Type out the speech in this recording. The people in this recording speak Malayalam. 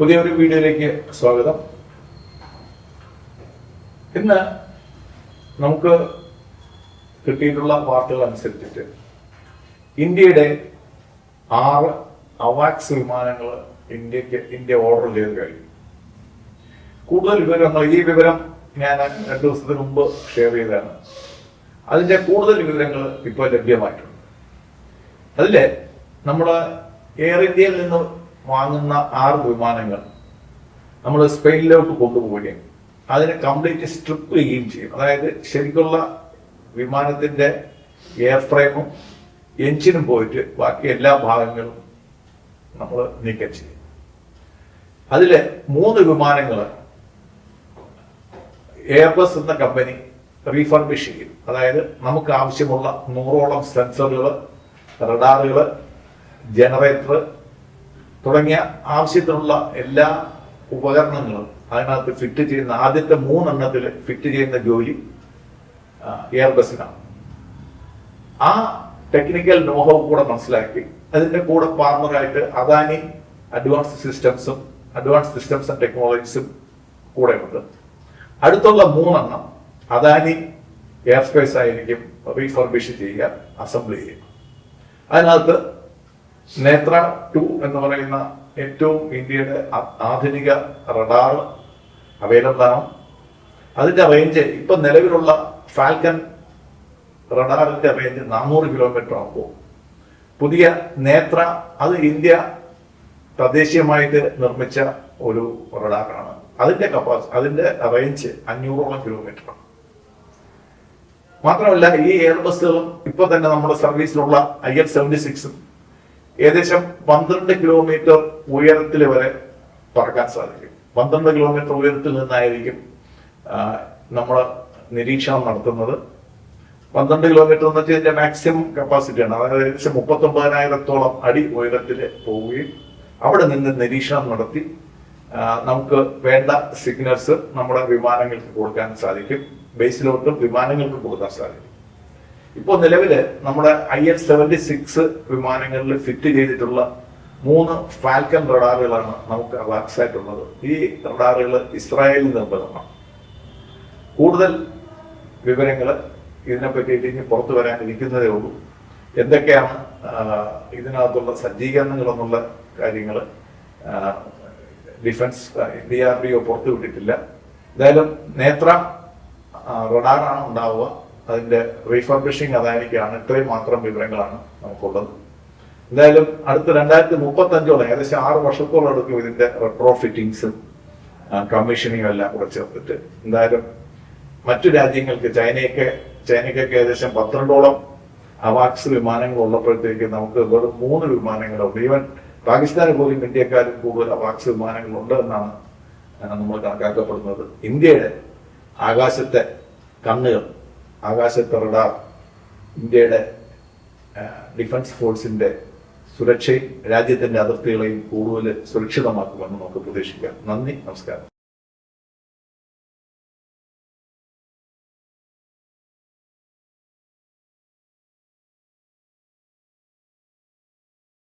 പുതിയൊരു വീഡിയോയിലേക്ക് സ്വാഗതം. ഇന്ന് നമുക്ക് കിട്ടിയിട്ടുള്ള വാർത്തകൾ അനുസരിച്ചിട്ട് ഇന്ത്യയുടെ 6 അവാക്സ് വിമാനങ്ങൾ ഇന്ത്യ ഓർഡർ ചെയ്ത് കഴിഞ്ഞു. കൂടുതൽ വിവരങ്ങൾ, ഈ വിവരം ഞാൻ 2 ദിവസത്തിന് മുമ്പ് ഷെയർ ചെയ്തതാണ്. അതിന്റെ കൂടുതൽ വിവരങ്ങൾ ഇപ്പോൾ ലഭ്യമായിട്ടുണ്ട്. അതില് നമ്മുടെ എയർ ഇന്ത്യയിൽ നിന്ന് വാങ്ങുന്ന 6 വിമാനങ്ങൾ നമ്മൾ സ്പെയിനിലോട്ട് കൊണ്ടുപോവുകയും അതിനെ കംപ്ലീറ്റ് സ്ട്രിപ്പ് ചെയ്യുകയും ചെയ്യും. അതായത് ശരിക്കുള്ള വിമാനത്തിന്റെ എയർ ഫ്രെയിമും എഞ്ചിനും പോയിട്ട് ബാക്കി എല്ലാ ഭാഗങ്ങളും നമ്മൾ നീക്കം ചെയ്യും. അതില് 3 വിമാനങ്ങൾ എയർബസ് എന്ന കമ്പനി റീഫർബിഷ് ചെയ്യും. അതായത് നമുക്ക് ആവശ്യമുള്ള 100ഓളം സെൻസറുകൾ, റഡാറുകൾ, ജനറേറ്റർ തുടങ്ങിയ ആവശ്യത്തിനുള്ള എല്ലാ ഉപകരണങ്ങളും അതിനകത്ത് ഫിറ്റ് ചെയ്യുന്ന ആദ്യത്തെ 3 എണ്ണത്തിൽ ഫിറ്റ് ചെയ്യുന്ന ജോലി എയർബസിനാണ്. ആ ടെക്നിക്കൽ നോഹവ് കൂടെ മനസ്സിലാക്കി അതിന്റെ കൂടെ പാർട്ണറായിട്ട് അദാനി അഡ്വാൻസ് സിസ്റ്റംസ് ആൻഡ് ടെക്നോളജീസും കൂടെ ഉണ്ട്. അടുത്തുള്ള 3 എണ്ണം അദാനി എയർ സ്പേസ് ആയിരിക്കും റീഫർബിഷ് ചെയ്യുക, അസംബിൾ ചെയ്യുക. അതിനകത്ത് നേത്ര 2 എന്ന് പറയുന്ന ഏറ്റവും ഇന്ത്യയുടെ ആധുനിക റഡാർ അവൈലബിൾ ആണ്. അതിന്റെ റേഞ്ച് ഇപ്പൊ നിലവിലുള്ള ഫാൽക്കൺ റഡാറിന്റെ റേഞ്ച് 400 കിലോമീറ്റർ ആകുമ്പോൾ പുതിയ നേത്ര, അത് ഇന്ത്യ തദ്ദേശീയമായിട്ട് നിർമ്മിച്ച ഒരു റഡാറാണ്. അതിന്റെ റേഞ്ച് 500ഓളം കിലോമീറ്റർ ആണ്. മാത്രമല്ല ഈ എയർബസുകളും ഇപ്പൊ തന്നെ നമ്മുടെ സർവീസിലുള്ള IL-76 ഏകദേശം 12 കിലോമീറ്റർ ഉയരത്തിൽ വരെ പറക്കാൻ സാധിക്കും. 12 കിലോമീറ്റർ ഉയരത്തിൽ നിന്നായിരിക്കും നമ്മൾ നിരീക്ഷണം നടത്തുന്നത്. 12 കിലോമീറ്റർ എന്ന് വെച്ചാൽ ഇതിന്റെ മാക്സിമം കപ്പാസിറ്റിയാണ്. അതായത് ഏകദേശം 39,000ഓളം അടി ഉയരത്തിൽ പോവുകയും അവിടെ നിന്ന് നിരീക്ഷണം നടത്തി നമുക്ക് വേണ്ട സിഗ്നൽസ് നമ്മുടെ വിമാനങ്ങൾക്ക് കൊടുക്കാൻ സാധിക്കും. ബേസിലോട്ടും വിമാനങ്ങൾക്ക് കൊടുക്കാൻ സാധിക്കും. ഇപ്പോൾ നിലവില് നമ്മുടെ IL-76 വിമാനങ്ങളിൽ ഫിറ്റ് ചെയ്തിട്ടുള്ള 3 ഫാൽക്കൺ റഡാറുകളാണ് നമുക്ക് അവാക്സ് ആയിട്ടുള്ളത്. ഈ റഡാറുകൾ ഇസ്രായേലിൽ നിർമ്മിതമാണ്. കൂടുതൽ വിവരങ്ങൾ ഇതിനെപ്പറ്റി ഇനി പുറത്തു വരാനിരിക്കുന്നതേ ഉള്ളൂ. എന്തൊക്കെയാണ് ഇതിനകത്തുള്ള സജ്ജീകരണങ്ങൾ എന്നുള്ള കാര്യങ്ങൾ ഡിഫൻസ് DRDO പുറത്തുവിട്ടിട്ടില്ല. എന്തായാലും നേത്ര റഡാറാണ് ഉണ്ടാവുക. അതിന്റെ റീഫർബിഷിംഗ് അതായിരിക്കാണ്. ഇത്രയും മാത്രം വിവരങ്ങളാണ് നമുക്കുള്ളത്. എന്തായാലും അടുത്ത 2035ഓളം ഏകദേശം 6 വർഷത്തോളം എടുക്കും ഇതിന്റെ റെട്രോ ഫിറ്റിംഗ്സും കമ്മീഷനിങ്ങും എല്ലാം കൂടെ ചേർത്തിട്ട്. എന്തായാലും മറ്റു രാജ്യങ്ങൾക്ക് ചൈനയ്ക്കൊക്കെ ഏകദേശം 12ഓളം അവാക്സ് വിമാനങ്ങൾ ഉള്ളപ്പോഴത്തേക്ക് നമുക്ക് വെറും 3 വിമാനങ്ങളുണ്ട്. ഈവൻ പാകിസ്ഥാന് പോലും ഇന്ത്യക്കാരും കൂടുതൽ അവാക്സ് വിമാനങ്ങളുണ്ട് എന്നാണ് നമ്മൾ കണക്കാക്കപ്പെടുന്നത്. ഇന്ത്യയുടെ ആകാശത്തെ കണ്ണുകൾ, ആകാശത്തെ റഡാർ ഇന്ത്യയുടെ ഡിഫൻസ് ഫോഴ്സിന്റെ സുരക്ഷയും രാജ്യത്തിന്റെ അതിർത്തികളെയും കൂടുതൽ സുരക്ഷിതമാക്കുമെന്ന് നമുക്ക് പ്രതീക്ഷിക്കാം. നന്ദി, നമസ്കാരം.